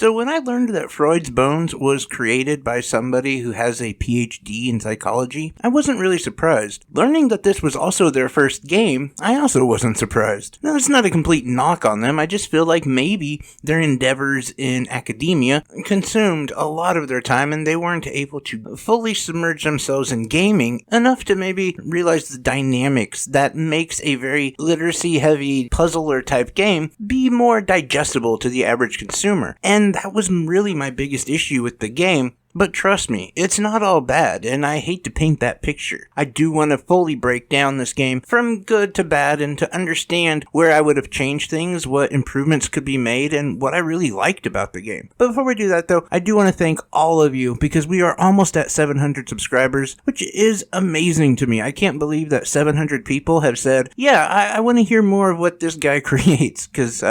So when I learned that Freud's Bones was created by somebody who has a PhD in psychology, I wasn't really surprised. Learning that this was also their first game, I also wasn't surprised. Now, it's not a complete knock on them, I just feel like maybe their endeavors in academia consumed a lot of their time and they weren't able to fully submerge themselves in gaming enough to maybe realize the dynamics that makes a very literacy-heavy puzzler-type game be more digestible to the average consumer. And that was really my biggest issue with the game. But trust me, it's not all bad, and I hate to paint that picture. I do want to fully break down this game from good to bad and to understand where I would have changed things, what improvements could be made, and what I really liked about the game. But before we do that though, I do want to thank all of you because we are almost at 700 subscribers, which is amazing to me. I can't believe that 700 people have said, yeah, I want to hear more of what this guy creates, because,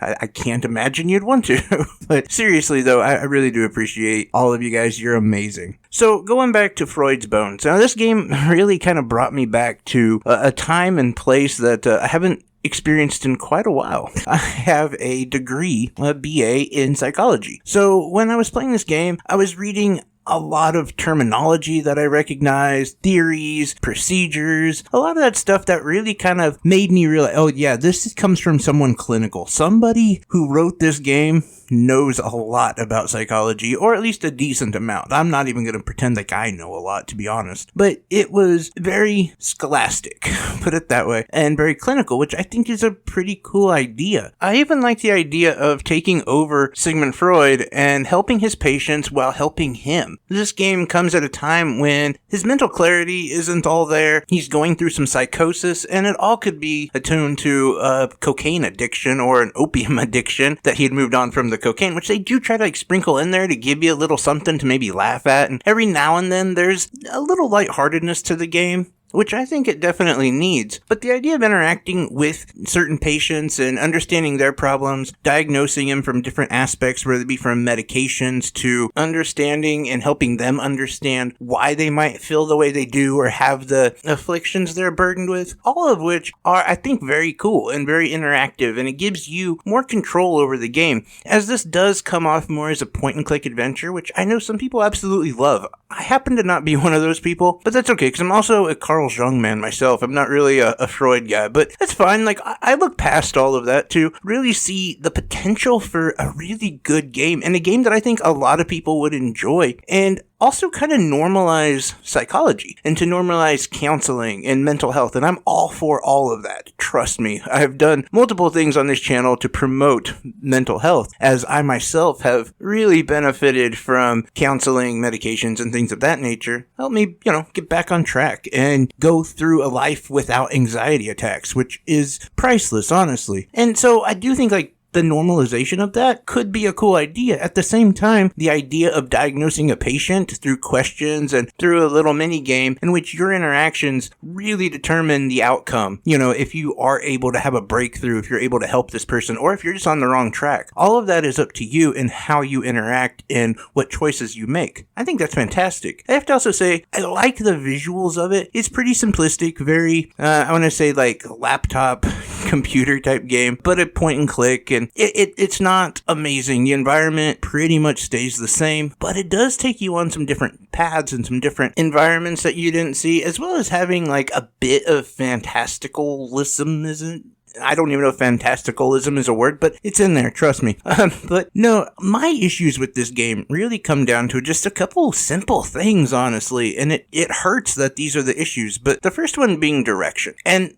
I can't imagine you'd want to. But seriously, though, I really do appreciate all of you guys. You're amazing. So, going back to Freud's Bones. Now, this game really kind of brought me back to a time and place that I haven't experienced in quite a while. I have a degree, a BA in psychology. So, when I was playing this game, I was reading a lot of terminology that I recognized, theories, procedures, a lot of that stuff that really kind of made me realize, oh yeah, this comes from someone clinical. Somebody who wrote this game knows a lot about psychology, or at least a decent amount. I'm not even going to pretend like I know a lot, to be honest. But it was very scholastic, put it that way, and very clinical, which I think is a pretty cool idea. I even like the idea of taking over Sigmund Freud and helping his patients while helping him. This game comes at a time when his mental clarity isn't all there. He's going through some psychosis, and it all could be attuned to a cocaine addiction or an opium addiction that he had moved on from the cocaine, which they do try to sprinkle in there to give you a little something to maybe laugh at, and every now and then there's a little lightheartedness to the game, which I think it definitely needs. But the idea of interacting with certain patients and understanding their problems, diagnosing them from different aspects, whether it be from medications to understanding and helping them understand why they might feel the way they do or have the afflictions they're burdened with, all of which are, I think, very cool and very interactive, and it gives you more control over the game, as this does come off more as a point-and-click adventure, which I know some people absolutely love. I happen to not be one of those people, but that's okay, because I'm also a Carl Jung man myself. I'm not really a Freud guy, but that's fine. Like, I look past all of that to really see the potential for a really good game, and a game that I think a lot of people would enjoy, and also kind of normalize psychology and to normalize counseling and mental health. And I'm all for all of that. Trust me. I've done multiple things on this channel to promote mental health, as I myself have really benefited from counseling, medications, and things of that nature. Help me, get back on track and go through a life without anxiety attacks, which is priceless, honestly. And so I do think, the normalization of that could be a cool idea. At the same time, the idea of diagnosing a patient through questions and through a little mini game in which your interactions really determine the outcome. If you are able to have a breakthrough, if you're able to help this person, or if you're just on the wrong track. All of that is up to you and how you interact and what choices you make. I think that's fantastic. I have to also say, I like the visuals of it. It's pretty simplistic, very, I want to say laptop computer type game, but a point and click, and it's not amazing. The environment pretty much stays the same, but it does take you on some different paths and some different environments that you didn't see, as well as having a bit of fantasticalism, isn't I don't even know if fantasticalism is a word, but it's in there, trust me. But no, my issues with this game really come down to just a couple simple things, honestly, and it hurts that these are the issues, but the first one being direction. And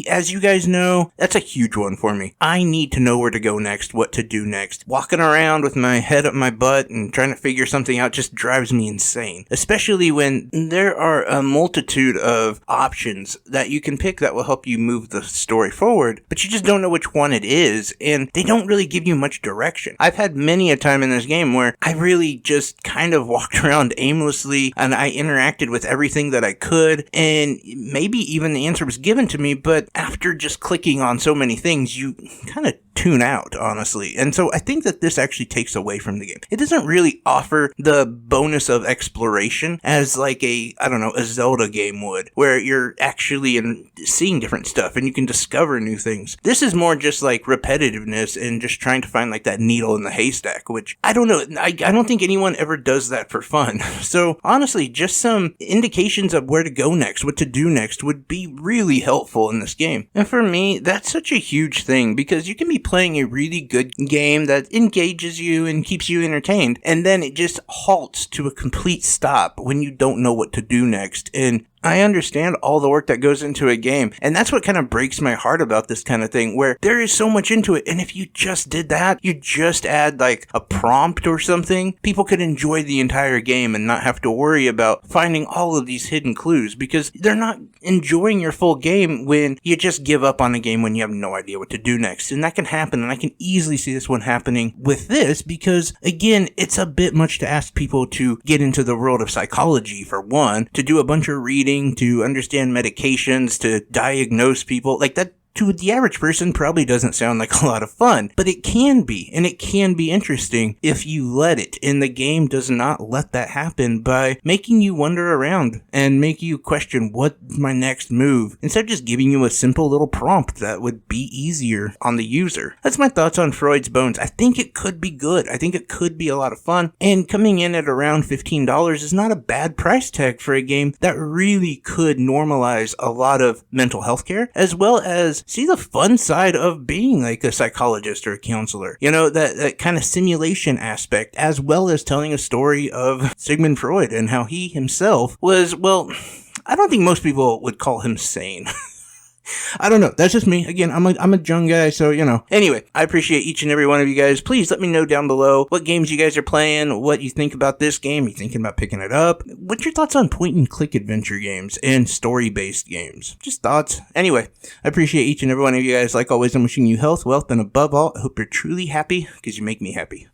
as you guys know, that's a huge one for me. I need to know where to go next, what to do next. Walking around with my head up my butt and trying to figure something out just drives me insane, especially when there are a multitude of options that you can pick that will help you move the story forward, but you just don't know which one it is, and they don't really give you much direction. I've had many a time in this game where I really just kind of walked around aimlessly, and I interacted with everything that I could, and maybe even the answer was given to me, but after just clicking on so many things, you kind of tune out, honestly. And so I think that this actually takes away from the game. It doesn't really offer the bonus of exploration as like a Zelda game would, where you're actually seeing different stuff and you can discover new things. This is more just like repetitiveness and just trying to find like that needle in the haystack, which I don't know. I don't think anyone ever does that for fun. So honestly, just some indications of where to go next, what to do next would be really helpful in this game. And for me, that's such a huge thing, because you can be playing a really good game that engages you and keeps you entertained, and then it just halts to a complete stop when you don't know what to do next. And I understand all the work that goes into a game, and that's what kind of breaks my heart about this kind of thing, where there is so much into it, and if you just did that, you just add like a prompt or something, people could enjoy the entire game and not have to worry about finding all of these hidden clues, because they're not enjoying your full game when you just give up on a game when you have no idea what to do next. And that can happen, and I can easily see this one happening with this, because again, it's a bit much to ask people to get into the world of psychology, for one, to do a bunch of reading, to understand medications, to diagnose people. Like, that to the average person probably doesn't sound like a lot of fun, but it can be, and it can be interesting if you let it. And the game does not let that happen by making you wander around and make you question what's my next move, instead of just giving you a simple little prompt that would be easier on the user. That's my thoughts on Freud's Bones. I think it could be good. I think it could be a lot of fun, and coming in at around $15 is not a bad price tag for a game that really could normalize a lot of mental health care, as well as see the fun side of being like a psychologist or a counselor. You know, that kind of simulation aspect, as well as telling a story of Sigmund Freud and how he himself was, well, I don't think most people would call him sane. I don't know. That's just me. Again, I'm a young guy, so, you know. Anyway, I appreciate each and every one of you guys. Please let me know down below what games you guys are playing, what you think about this game. Are you thinking about picking it up? What's your thoughts on point-and-click adventure games and story-based games? Just thoughts. Anyway, I appreciate each and every one of you guys. Like always, I'm wishing you health, wealth, and above all, I hope you're truly happy, because you make me happy.